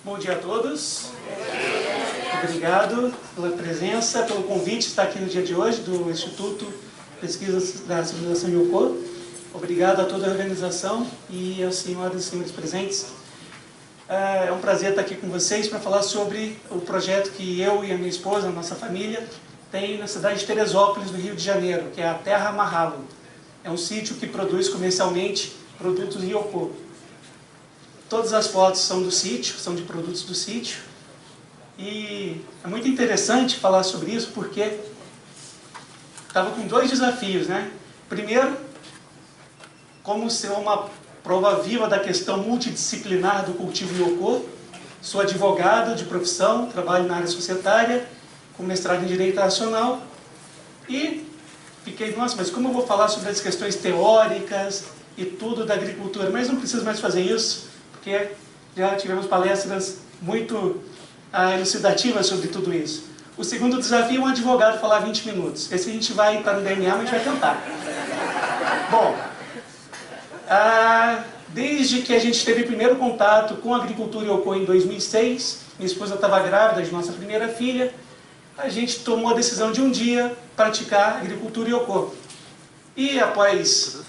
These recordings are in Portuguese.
Bom dia a todos. Obrigado pela presença, pelo convite de estar aqui no dia de hoje do Instituto de Pesquisas da Civilização Yokô. Obrigado a toda a organização e aos senhoras e senhores presentes. É um prazer estar aqui com vocês para falar sobre o projeto que eu e a minha esposa, a nossa família, tem na cidade de Teresópolis, no Rio de Janeiro, que é a Terra Mahalo. É um sítio que produz comercialmente produtos Yokô. Todas as fotos são do sítio, são de produtos do sítio. E é muito interessante falar sobre isso porque estava com dois desafios, né? Primeiro, como ser uma prova viva da questão multidisciplinar do cultivo Yokô. Sou advogado de profissão, trabalho na área societária, com mestrado em Direito Internacional. E fiquei, nossa, mas como eu vou falar sobre as questões teóricas e tudo da agricultura? Mas não preciso mais fazer isso, porque já tivemos palestras muito elucidativas sobre tudo isso. O segundo desafio é um advogado falar 20 minutos. Esse a gente vai para o DNA, mas a gente vai tentar. Bom, desde que a gente teve o primeiro contato com a agricultura Yokô em 2006, minha esposa estava grávida de nossa primeira filha, a gente tomou a decisão de um dia praticar agricultura Yokô. E após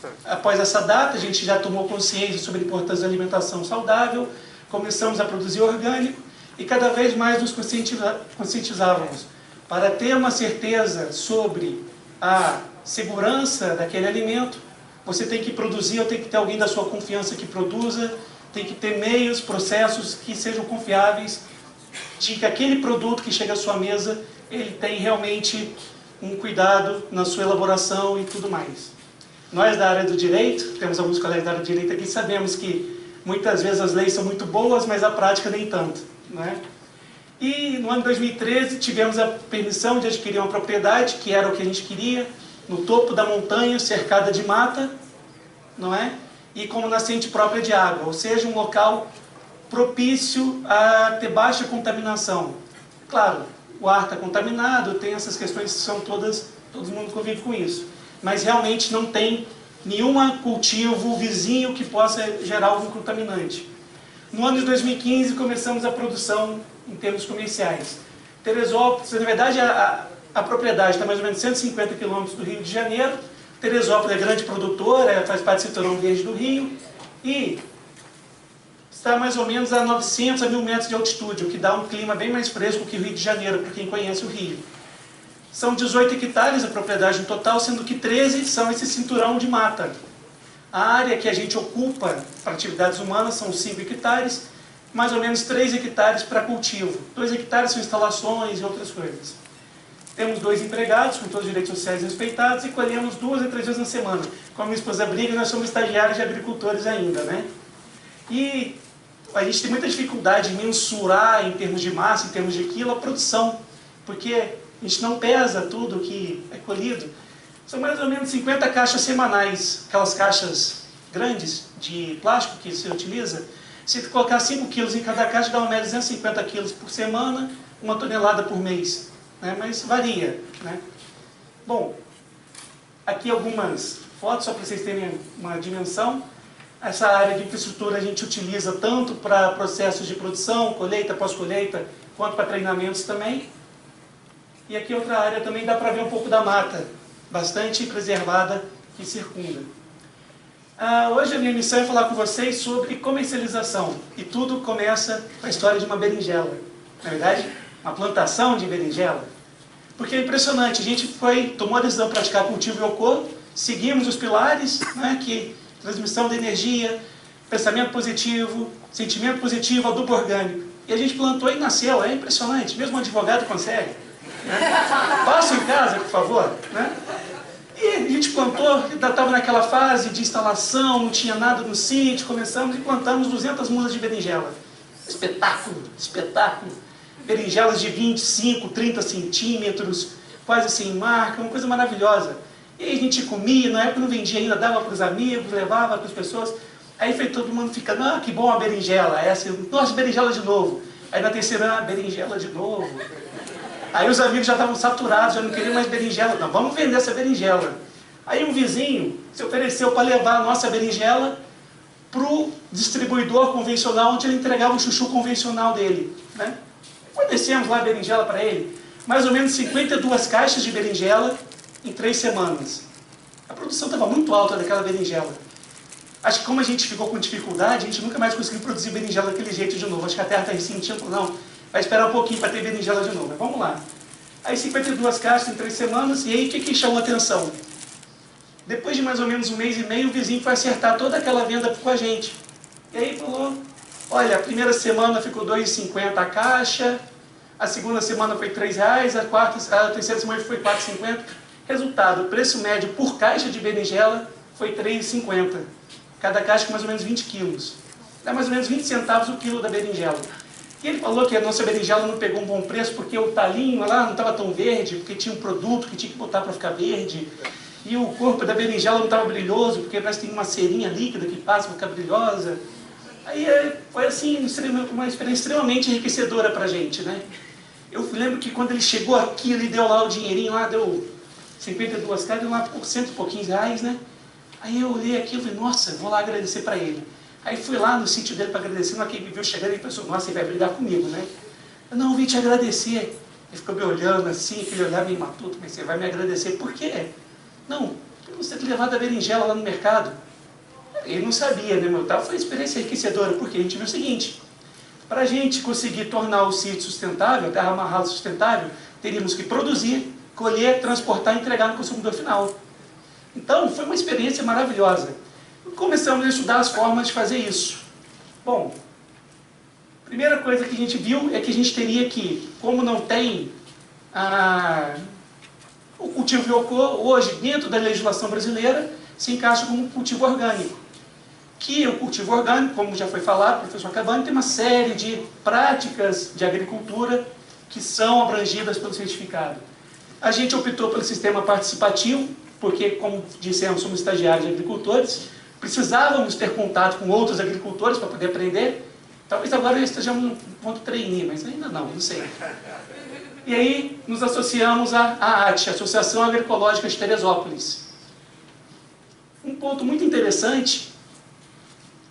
essa data, a gente já tomou consciência sobre a importância da alimentação saudável, começamos a produzir orgânico e cada vez mais nos conscientizávamos para ter uma certeza sobre a segurança daquele alimento. Você tem que produzir, ou tem que ter alguém da sua confiança que produza, tem que ter meios, processos que sejam confiáveis, de que aquele produto que chega à sua mesa, ele tem realmente um cuidado na sua elaboração e tudo mais. Nós da área do direito, temos alguns colegas da área do direito aqui, sabemos que muitas vezes as leis são muito boas, mas a prática nem tanto, né? E no ano de 2013 tivemos a permissão de adquirir uma propriedade, que era o que a gente queria, no topo da montanha, cercada de mata, não é? E como nascente própria de água, ou seja, um local propício a ter baixa contaminação. Claro, o ar está contaminado, tem essas questões que são todas, todo mundo convive com isso. Mas realmente não tem nenhum cultivo vizinho que possa gerar algum contaminante. No ano de 2015 começamos a produção em termos comerciais. Teresópolis, na verdade a propriedade está mais ou menos 150 quilômetros do Rio de Janeiro. Teresópolis é grande produtora, faz parte do Cinturão Verde do Rio e está mais ou menos a 900 a 1000 metros de altitude, o que dá um clima bem mais fresco que o Rio de Janeiro, para quem conhece o Rio. São 18 hectares a propriedade no total, sendo que 13 são esse cinturão de mata. A área que a gente ocupa para atividades humanas são 5 hectares, mais ou menos 3 hectares para cultivo. 2 hectares são instalações e outras coisas. Temos 2 empregados, com todos os direitos sociais respeitados, e colhemos 2 a 3 vezes na semana. Como a minha esposa briga, nós somos estagiários de agricultores ainda, né? E a gente tem muita dificuldade em mensurar, em termos de massa, em termos de quilo, a produção, porque a gente não pesa tudo que é colhido. São mais ou menos 50 caixas semanais, aquelas caixas grandes de plástico que se utiliza. Se colocar 5 quilos em cada caixa, dá uma média de 250 quilos por semana, 1 tonelada por mês, né? Mas varia, né? Bom, aqui algumas fotos, só para vocês terem uma dimensão. Essa área de infraestrutura a gente utiliza tanto para processos de produção, colheita, pós-colheita, quanto para treinamentos também. E aqui outra área também dá para ver um pouco da mata, bastante preservada, que circunda. Hoje a minha missão é falar com vocês sobre comercialização. E tudo começa com a história de uma berinjela. Na verdade, uma plantação de berinjela. Porque é impressionante, a gente tomou a decisão de praticar cultivo Yokô, seguimos os pilares, né, que transmissão de energia, pensamento positivo, sentimento positivo, adubo orgânico. E a gente plantou e nasceu, é impressionante, mesmo um advogado consegue. Né? Passem em casa, por favor. Né? E a gente plantou, estava naquela fase de instalação, não tinha nada no sítio, começamos e plantamos 200 mudas de berinjela. Espetáculo, espetáculo. Berinjelas de 25, 30 centímetros, quase sem marca, uma coisa maravilhosa. E aí a gente comia, na época não vendia ainda, dava para os amigos, levava para as pessoas. Aí foi todo mundo ficando, ah, que bom a berinjela, essa, nossa, berinjela de novo. Aí na terceira, ah, berinjela de novo. Aí os amigos já estavam saturados, já não queriam mais berinjela. Não, vamos vender essa berinjela. Aí um vizinho se ofereceu para levar a nossa berinjela para o distribuidor convencional, onde ele entregava o chuchu convencional dele, né? Fornecemos lá a berinjela para ele, mais ou menos 52 caixas de berinjela em 3 semanas. A produção estava muito alta daquela berinjela. Acho que como a gente ficou com dificuldade, a gente nunca mais conseguiu produzir berinjela daquele jeito de novo. Acho que a terra está ressentindo, não, vai esperar um pouquinho para ter berinjela de novo. Mas vamos lá. Aí 52 caixas em 3 semanas, e aí o que chamou a atenção? Depois de mais ou menos 1 mês e meio, o vizinho foi acertar toda aquela venda com a gente. E aí falou, olha, a primeira semana ficou R$ 2,50 a caixa, a segunda semana foi R$ 3,00, a terceira semana foi R$ 4,50. Resultado, o preço médio por caixa de berinjela foi R$ 3,50. Cada caixa com mais ou menos 20 quilos. Dá mais ou menos 20 centavos o quilo da berinjela. E ele falou que a nossa berinjela não pegou um bom preço porque o talinho lá não estava tão verde, porque tinha um produto que tinha que botar para ficar verde. E o corpo da berinjela não estava brilhoso, porque parece que tem uma cerinha líquida que passa para ficar brilhosa. Aí foi assim, uma experiência extremamente enriquecedora para a gente, né? Eu lembro que quando ele chegou aqui, ele deu lá o dinheirinho, lá deu 52 caras, deu lá por cento e pouquinhos reais, né? Aí eu olhei aquilo e falei, nossa, vou lá agradecer para ele. Aí fui lá no sítio dele para agradecer, mas quem me viu chegando, ele pensou, nossa, ele vai brigar comigo, né? Eu não, vim te agradecer. Ele ficou me olhando assim, aquele olhar meio matuto, mas você vai me agradecer, por quê? Não, por você ter levado a berinjela lá no mercado. Ele não sabia, né, meu? Foi uma experiência enriquecedora, porque a gente viu o seguinte, para a gente conseguir tornar o sítio sustentável, a terra amarrada sustentável, teríamos que produzir, colher, transportar e entregar no consumidor final. Então, foi uma experiência maravilhosa. Começamos a estudar as formas de fazer isso. Bom, a primeira coisa que a gente viu é que a gente teria que, como não tem o cultivo de Yoko, hoje, dentro da legislação brasileira, se encaixa como cultivo orgânico. Que o cultivo orgânico, como já foi falado, o professor Cavani, tem uma série de práticas de agricultura que são abrangidas pelo certificado. A gente optou pelo sistema participativo, porque, como dissemos, somos estagiários de agricultores, precisávamos ter contato com outros agricultores para poder aprender. Talvez agora estejamos no ponto trainee, mas ainda não sei. E aí nos associamos à ATE, Associação Agroecológica de Teresópolis. Um ponto muito interessante,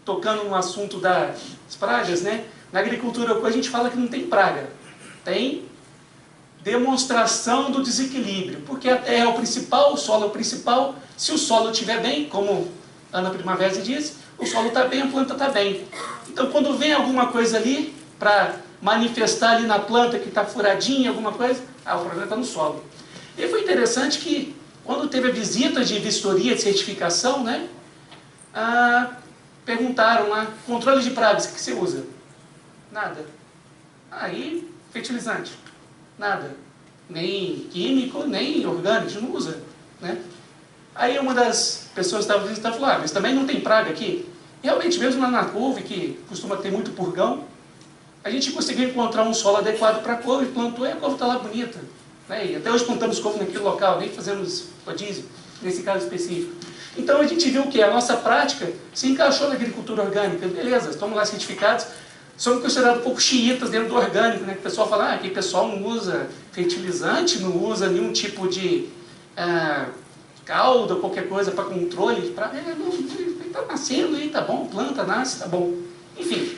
tocando no assunto das pragas, né? Na agricultura a gente fala que não tem praga, tem demonstração do desequilíbrio, porque a terra é o principal, o solo é o principal. Se o solo estiver bem, como Ana Primavera diz, o solo está bem, a planta está bem. Então, quando vem alguma coisa ali, para manifestar ali na planta que está furadinha, alguma coisa, o problema está no solo. E foi interessante que, quando teve a visita de vistoria, de certificação, né, perguntaram lá, controle de pragas, o que você usa? Nada. Aí, fertilizante? Nada. Nem químico, nem orgânico, a gente não usa, né? Aí uma das pessoas que estava visitando falou, mas também não tem praga aqui? E realmente, mesmo lá na couve, que costuma ter muito purgão, a gente conseguiu encontrar um solo adequado para a couve, plantou e a couve está lá bonita, né? E até hoje plantamos couve naquele local, nem fazemos rodízio, nesse caso específico. Então a gente viu que a nossa prática se encaixou na agricultura orgânica, beleza, estamos lá certificados, somos considerados um pouco xiitas dentro do orgânico, né? Que o pessoal fala, aqui o pessoal não usa fertilizante, não usa nenhum tipo de calda, qualquer coisa para controle, está nascendo aí, tá bom, planta, nasce, tá bom. Enfim,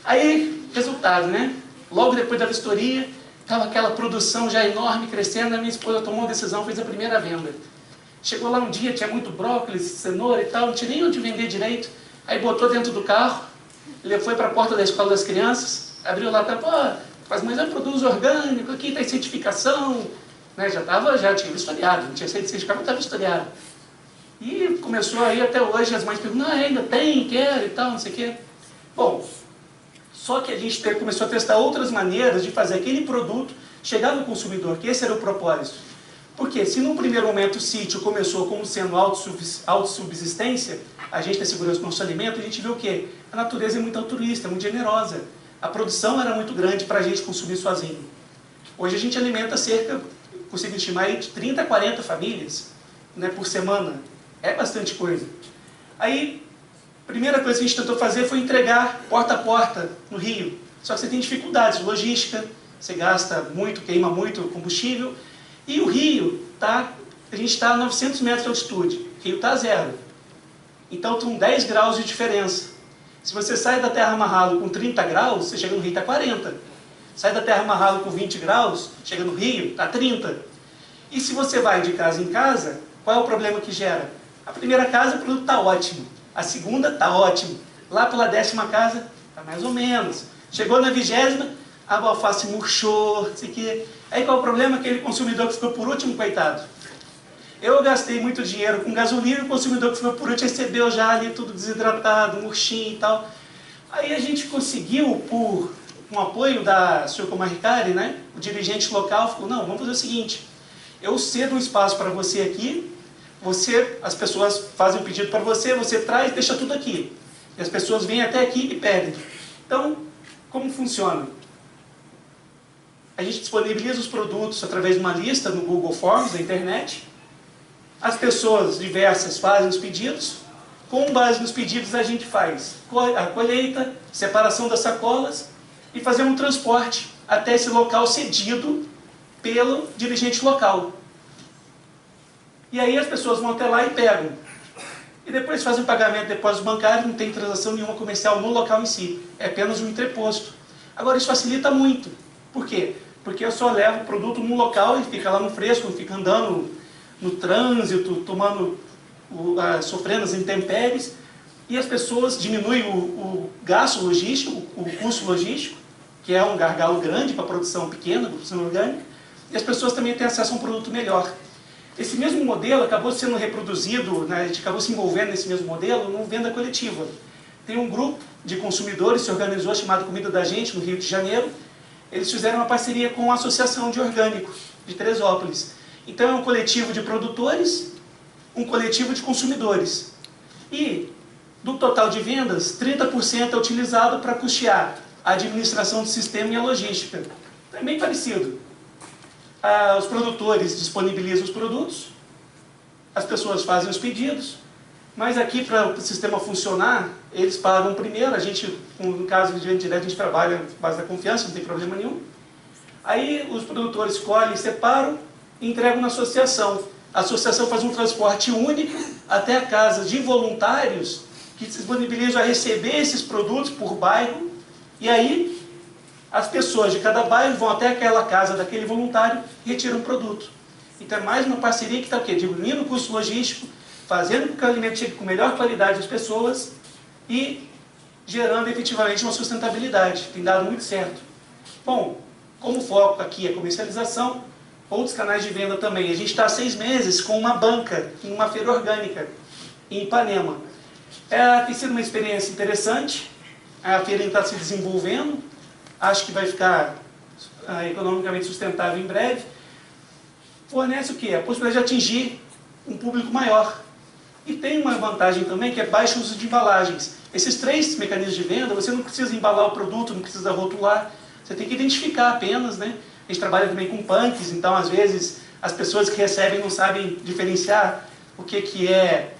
aí, resultado, né? Logo depois da vistoria, estava aquela produção já enorme, crescendo, a minha esposa tomou uma decisão, fez a primeira venda. Chegou lá um dia, tinha muito brócolis, cenoura e tal, não tinha nem onde vender direito, aí botou dentro do carro, ele foi para a porta da escola das crianças, abriu lá, mas eu produzo orgânico, aqui tem certificação, né? Já tinha vistoriado, não tinha certificado, mas estava vistoriado. E começou aí até hoje, as mães perguntam, ainda tem, quero e tal, não sei o quê. Bom, só que a gente começou a testar outras maneiras de fazer aquele produto chegar no consumidor, que esse era o propósito. Porque se num primeiro momento o sítio começou como sendo autossubsistência, a gente tem segurança do nosso alimento, a gente viu o quê? A natureza é muito altruísta, muito generosa. A produção era muito grande para a gente consumir sozinho. Hoje a gente alimenta cerca, consigo estimar, de 30 a 40 famílias, né, por semana. É bastante coisa. Aí, a primeira coisa que a gente tentou fazer foi entregar porta a porta no Rio. Só que você tem dificuldades, logística, você gasta muito, queima muito combustível. E o Rio, a gente está a 900 metros de altitude, o Rio está a 0. Então estão 10 graus de diferença. Se você sai da Terra Mahalo com 30 graus, você chega no Rio está 40. Sai da Terra Mahalo com 20 graus, chega no Rio, está 30. E se você vai de casa em casa, qual é o problema que gera? A primeira casa o produto está ótimo, a segunda está ótimo, lá pela 10ª casa está mais ou menos. Chegou na 20ª, a alface murchou, não sei o quê. Aí qual é o problema? Aquele consumidor que ficou por último, coitado. Eu gastei muito dinheiro com gasolina, o consumidor que ficou por último recebeu já ali tudo desidratado, murchinho e tal. Aí a gente conseguiu, com o apoio da Sr. Comaricari, né, o dirigente local, falou, não, vamos fazer o seguinte, eu cedo um espaço para você aqui, as pessoas fazem um pedido para você, você traz, deixa tudo aqui. E as pessoas vêm até aqui e pedem. Então, como funciona? A gente disponibiliza os produtos através de uma lista no Google Forms, da internet. As pessoas diversas fazem os pedidos. Com base nos pedidos, a gente faz a colheita, separação das sacolas e fazer um transporte até esse local cedido pelo dirigente local. E aí as pessoas vão até lá e pegam. E depois fazem o pagamento de depósito bancário, não tem transação nenhuma comercial no local em si. É apenas um entreposto. Agora isso facilita muito. Por quê? Porque eu só levo o produto num local, ele fica lá no fresco, não fica andando no trânsito, sofrendo as intempéries. E as pessoas diminuem o gasto logístico, o custo logístico, que é um gargalo grande para a produção pequena, produção orgânica. E as pessoas também têm acesso a um produto melhor. Esse mesmo modelo acabou sendo reproduzido, né, a gente acabou se envolvendo nesse mesmo modelo numa venda coletiva. Tem um grupo de consumidores que se organizou chamado Comida da Gente, no Rio de Janeiro. Eles fizeram uma parceria com a Associação de Orgânico de Teresópolis. Então é um coletivo de produtores, um coletivo de consumidores. E do total de vendas, 30% é utilizado para custear a administração do sistema e a logística. Então é bem parecido. Os produtores disponibilizam os produtos, as pessoas fazem os pedidos, mas aqui para o sistema funcionar, eles pagam primeiro, a gente, no caso de venda direta, a gente trabalha com base da confiança, não tem problema nenhum. Aí os produtores colhem, separam e entregam na associação. A associação faz um transporte único até a casa de voluntários que se disponibilizam a receber esses produtos por bairro, e aí as pessoas de cada bairro vão até aquela casa daquele voluntário e retiram o produto. Então é mais uma parceria que está o quê? Diminuindo o custo logístico, fazendo com que o alimento chegue com melhor qualidade às pessoas e gerando efetivamente uma sustentabilidade. Tem dado muito certo. Bom, como o foco aqui é comercialização, outros canais de venda também. A gente está há 6 meses com uma banca em uma feira orgânica em Ipanema. Tem sido uma experiência interessante, a feira está se desenvolvendo, acho que vai ficar economicamente sustentável em breve. Fornece o quê? A possibilidade de atingir um público maior. E tem uma vantagem também, que é baixo uso de embalagens. Esses 3 mecanismos de venda, você não precisa embalar o produto, não precisa rotular, você tem que identificar apenas, né? A gente trabalha também com punks, então às vezes as pessoas que recebem não sabem diferenciar o que é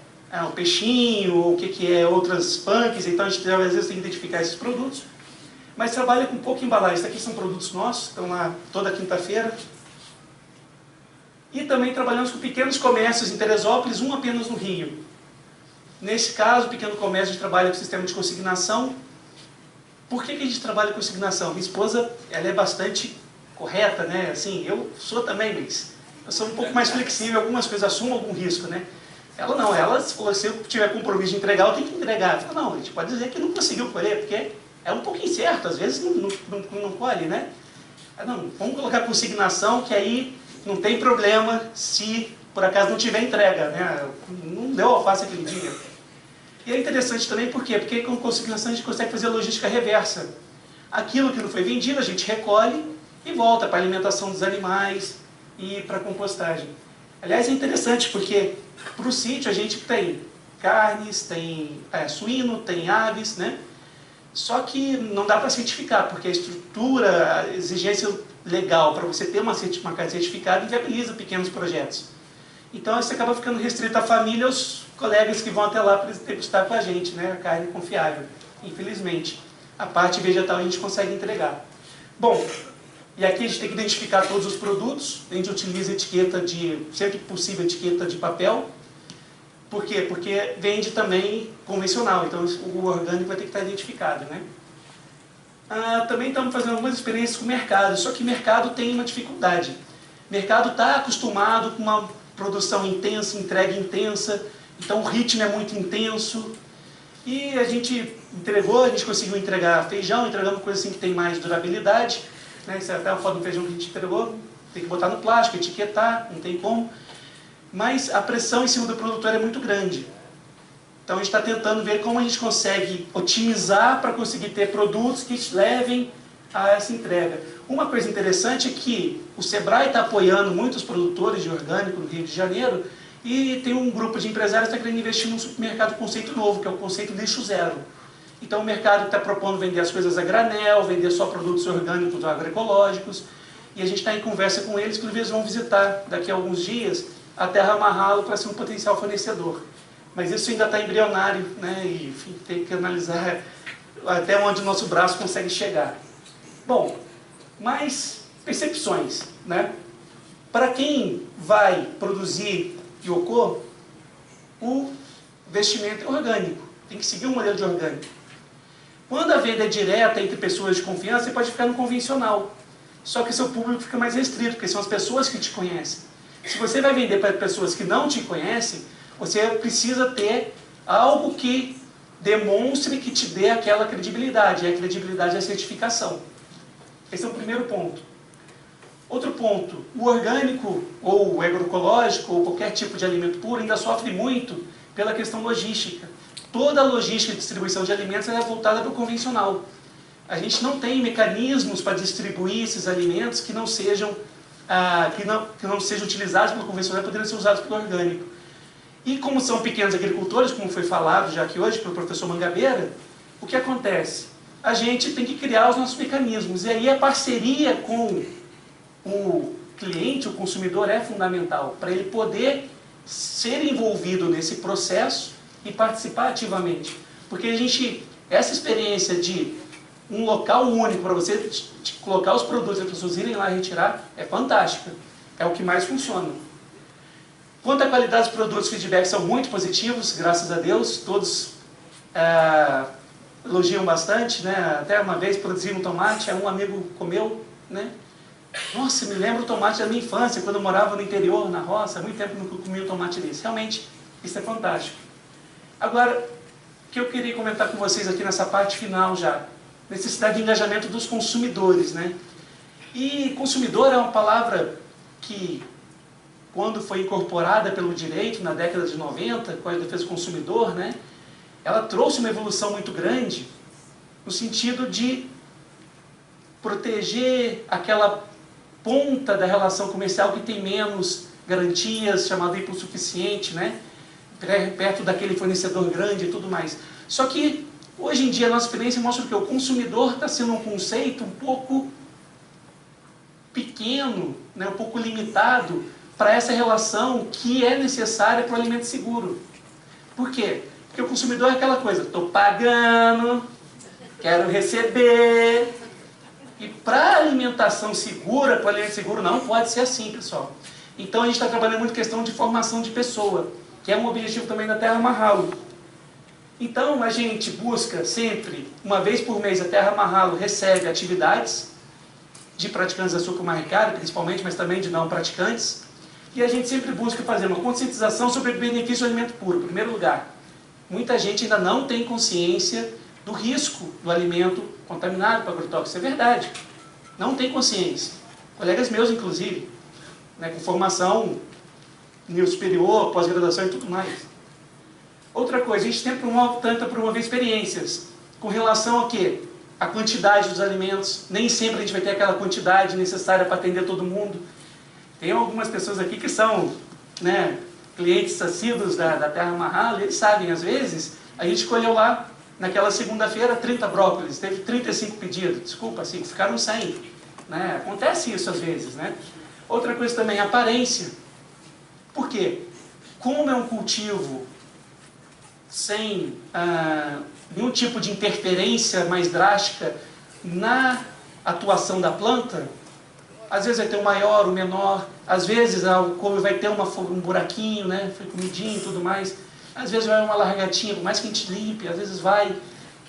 o peixinho, ou o que é outras punks, então a gente às vezes tem que identificar esses produtos. Mas trabalha com pouca embalagem. Isso aqui são produtos nossos, estão lá toda quinta-feira. E também trabalhamos com pequenos comércios em Teresópolis, um apenas no Rio. Nesse caso, pequeno comércio, a gente trabalha com sistema de consignação. Por que a gente trabalha com consignação? Minha esposa, ela é bastante correta, né? Assim, eu sou também, mas eu sou um pouco mais flexível, algumas coisas assumo algum risco, né? Ela não, ela falou, se eu tiver compromisso de entregar, eu tenho que entregar. Ela falou, não, a gente pode dizer que não conseguiu colher, porque é um pouco incerto, às vezes não colhe, né? Não, vamos colocar consignação, que aí não tem problema se por acaso não tiver entrega, né? Não deu alface aquele dia. E é interessante também, por quê? Porque com consignação a gente consegue fazer a logística reversa. Aquilo que não foi vendido, a gente recolhe e volta para a alimentação dos animais e para a compostagem. Aliás, é interessante, porque para o sítio a gente tem carnes, tem suíno, tem aves, né? Só que não dá para certificar, porque a estrutura, a exigência legal para você ter uma carne certificada inviabiliza pequenos projetos. Então isso acaba ficando restrito à família e aos colegas que vão até lá para degustar com a gente, né? A carne confiável, infelizmente. A parte vegetal a gente consegue entregar. Bom, e aqui a gente tem que identificar todos os produtos, a gente utiliza etiqueta sempre que possível, etiqueta de papel. Por quê? Porque vende também convencional, então o orgânico vai ter que estar identificado, né? Também estamos fazendo algumas experiências com o mercado, só que o mercado tem uma dificuldade. O mercado está acostumado com uma produção intensa, entrega intensa, então o ritmo é muito intenso. E a gente conseguiu entregar feijão, entregamos coisa assim que tem mais durabilidade, né? Isso é até a foto do feijão que a gente entregou, tem que botar no plástico, etiquetar, não tem como. Mas a pressão em cima do produtor é muito grande. Então a gente está tentando ver como a gente consegue otimizar para conseguir ter produtos que levem a essa entrega. Uma coisa interessante é que o Sebrae está apoiando muitos produtores de orgânico no Rio de Janeiro e tem um grupo de empresários que está querendo investir num supermercado conceito novo, que é o conceito lixo zero. Então o mercado está propondo vender as coisas a granel, vender só produtos orgânicos ou agroecológicos, e a gente está em conversa com eles, que eles vão visitar daqui a alguns dias a Terra Mahalo para ser um potencial fornecedor. Mas isso ainda está embrionário, né? E enfim, tem que analisar até onde o nosso braço consegue chegar. Bom, mais percepções, né? Para quem vai produzir ioocô, o investimento é orgânico, tem que seguir um modelo de orgânico. Quando a venda é direta entre pessoas de confiança, você pode ficar no convencional. Só que seu público fica mais restrito, porque são as pessoas que te conhecem. Se você vai vender para pessoas que não te conhecem, você precisa ter algo que demonstre, que te dê aquela credibilidade. E a credibilidade é a certificação. Esse é o primeiro ponto. Outro ponto, o orgânico, ou o agroecológico, ou qualquer tipo de alimento puro, ainda sofre muito pela questão logística. Toda a logística de distribuição de alimentos é voltada para o convencional. A gente não tem mecanismos para distribuir esses alimentos que não sejam, utilizados pelo convencional e poderiam ser usados pelo orgânico. E como são pequenos agricultores, como foi falado já aqui hoje pelo professor Mangabeira, o que acontece? A gente tem que criar os nossos mecanismos. E aí a parceria com o cliente, o consumidor, é fundamental para ele poder ser envolvido nesse processo e participar ativamente. Porque essa experiência de um local único para você colocar os produtos e as pessoas irem lá retirar é fantástica. É o que mais funciona. Quanto à qualidade dos produtos, os feedbacks são muito positivos, graças a Deus. Todos elogiam bastante, né? Até uma vez produzi um tomate, um amigo comeu, né? Nossa, me lembro o tomate da minha infância, quando eu morava no interior, na roça, há muito tempo que eu comi um tomate desse. Realmente, isso é fantástico. Agora, o que eu queria comentar com vocês aqui nessa parte final já, necessidade de engajamento dos consumidores, né? E consumidor é uma palavra que, quando foi incorporada pelo direito na década de 90, com a defesa do consumidor, né? Ela trouxe uma evolução muito grande no sentido de proteger aquela ponta da relação comercial que tem menos garantias, chamado hipossuficiente, né? Perto daquele fornecedor grande e tudo mais. Só que, hoje em dia, a nossa experiência mostra que o consumidor está sendo um conceito um pouco pequeno, né? Um pouco limitado para essa relação que é necessária para o alimento seguro. Por quê? Porque o consumidor é aquela coisa, estou pagando, quero receber. E para a alimentação segura, para o alimento seguro, não pode ser assim, pessoal. Então a gente está trabalhando muito questão de formação de pessoa, que é um objetivo também da Terra Mahalo. Então a gente busca sempre, uma vez por mês, a Terra Mahalo recebe atividades de praticantes da açúcar maricada, principalmente, mas também de não praticantes. E a gente sempre busca fazer uma conscientização sobre o benefício do alimento puro. Em primeiro lugar, muita gente ainda não tem consciência do risco do alimento contaminado com agrotóxico. Isso é verdade. Não tem consciência. Colegas meus, inclusive, né, com formação nível superior, pós-graduação e tudo mais. Outra coisa, a gente sempre tenta promover experiências com relação a quê? A quantidade dos alimentos. Nem sempre a gente vai ter aquela quantidade necessária para atender todo mundo. Tem algumas pessoas aqui que são, né, clientes assíduos da Terra Mahalo, e eles sabem, às vezes, a gente escolheu lá, naquela segunda-feira, 30 brócolis, teve 35 pedidos, desculpa, 5, ficaram 100. Né? Acontece isso às vezes, né? Outra coisa também, aparência. Por quê? Como é um cultivo sem nenhum tipo de interferência mais drástica na atuação da planta, às vezes vai ter o maior, o menor, às vezes a couve vai ter um buraquinho, né? Foi comidinho e tudo mais. Às vezes vai uma largatinha, por mais que a gente limpe, às vezes vai.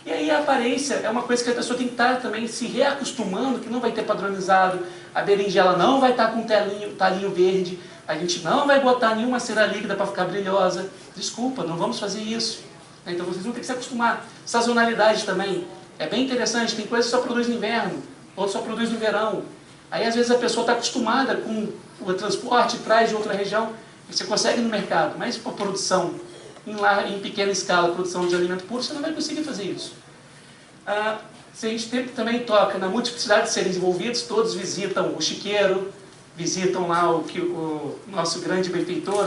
E aí a aparência é uma coisa que a pessoa tem que estar também se reacostumando, que não vai ter padronizado. A berinjela não vai estar com talinho verde, a gente não vai botar nenhuma cera líquida para ficar brilhosa. Desculpa, não vamos fazer isso. Então vocês vão ter que se acostumar. Sazonalidade também. É bem interessante, tem coisas que só produz no inverno, outras só produz no verão. Aí às vezes a pessoa está acostumada com o transporte, traz de outra região, e você consegue no mercado, mas para produção em pequena escala, produção de alimento puro, você não vai conseguir fazer isso. Se a gente também toca na multiplicidade de seres envolvidos, todos visitam o chiqueiro, visitam lá o nosso grande benfeitor,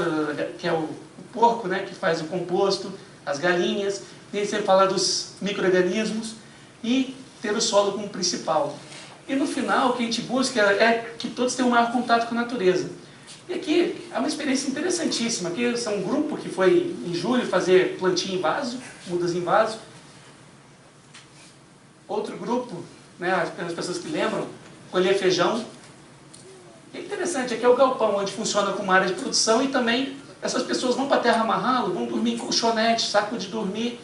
que é o porco, né, que faz o composto, as galinhas, nem sempre falar dos micro-organismos, e ter o solo como principal. E no final, o que a gente busca é que todos tenham um maior contato com a natureza. E aqui é uma experiência interessantíssima. Aqui é um grupo que foi em julho fazer plantio em vaso, mudas em vaso. Outro grupo, né, as pessoas que lembram, colher feijão. E é interessante, aqui é o galpão, onde funciona como área de produção, e também essas pessoas vão para a terra amarrá-lo, vão dormir em colchonete, saco de dormir,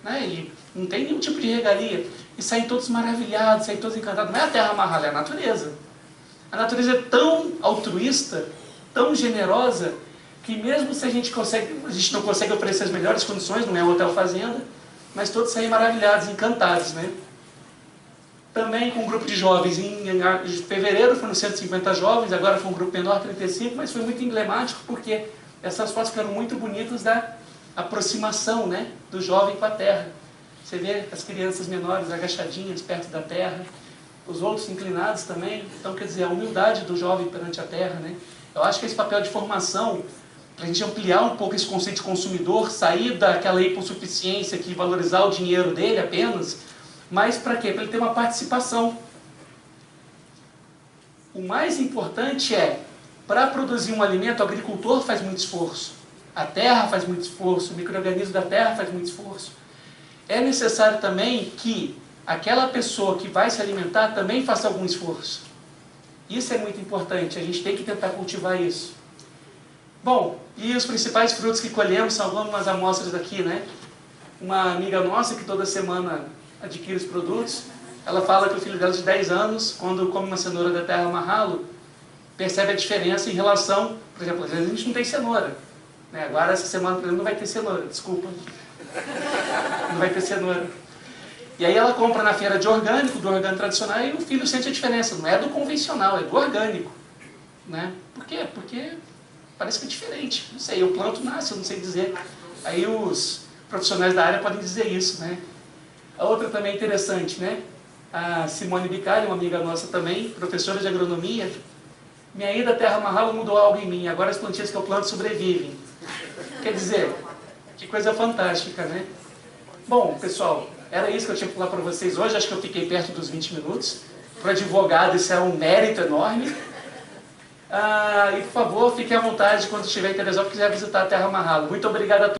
né, e não tem nenhum tipo de regalia. E saem todos maravilhados, saem todos encantados. Não é a terra amarrá-la, é a natureza. A natureza é tão altruísta, tão generosa, que mesmo se a gente não consegue oferecer as melhores condições, não é um hotel fazenda, mas todos saem maravilhados, encantados, né? Também com um grupo de jovens, em fevereiro foram 150 jovens, agora foi um grupo menor, 35, mas foi muito emblemático porque essas fotos ficaram muito bonitas da aproximação, né, do jovem com a terra. Você vê as crianças menores agachadinhas perto da terra, os outros inclinados também. Então, quer dizer, a humildade do jovem perante a terra, né? Eu acho que esse papel de formação, para a gente ampliar um pouco esse conceito de consumidor, sair daquela hipossuficiência que valorizar o dinheiro dele apenas, mas para quê? Para ele ter uma participação. O mais importante é, para produzir um alimento, o agricultor faz muito esforço, a terra faz muito esforço, o micro-organismo da terra faz muito esforço. É necessário também que aquela pessoa que vai se alimentar também faça algum esforço. Isso é muito importante, a gente tem que tentar cultivar isso. Bom, e os principais frutos que colhemos são algumas amostras aqui, né? Uma amiga nossa que toda semana adquire os produtos, ela fala que o filho dela de 10 anos, quando come uma cenoura da terra amarrá-lo, percebe a diferença em relação, por exemplo, às vezes a gente não tem cenoura, né? Agora essa semana, por exemplo, não vai ter cenoura, desculpa. Não vai ter cenoura. E aí ela compra na feira de orgânico, do orgânico tradicional, e o filho sente a diferença. Não é do convencional, é do orgânico. Né? Por quê? Porque parece que é diferente. Não sei, o planto nasce, eu não sei dizer. Aí os profissionais da área podem dizer isso. Né? A outra também é interessante, né? A Simone Bicalho, uma amiga nossa também, professora de agronomia. Minha ida à terra amarrá-la mudou algo em mim. Agora as plantinhas que eu planto sobrevivem. Quer dizer, que coisa fantástica, né? Bom, pessoal, era isso que eu tinha que falar para vocês hoje. Acho que eu fiquei perto dos 20 minutos. Para o advogado isso é um mérito enorme. E por favor, fiquem à vontade quando estiver em Teresópolis e quiser visitar a Terra Amarrá-lo. Muito obrigado a todos.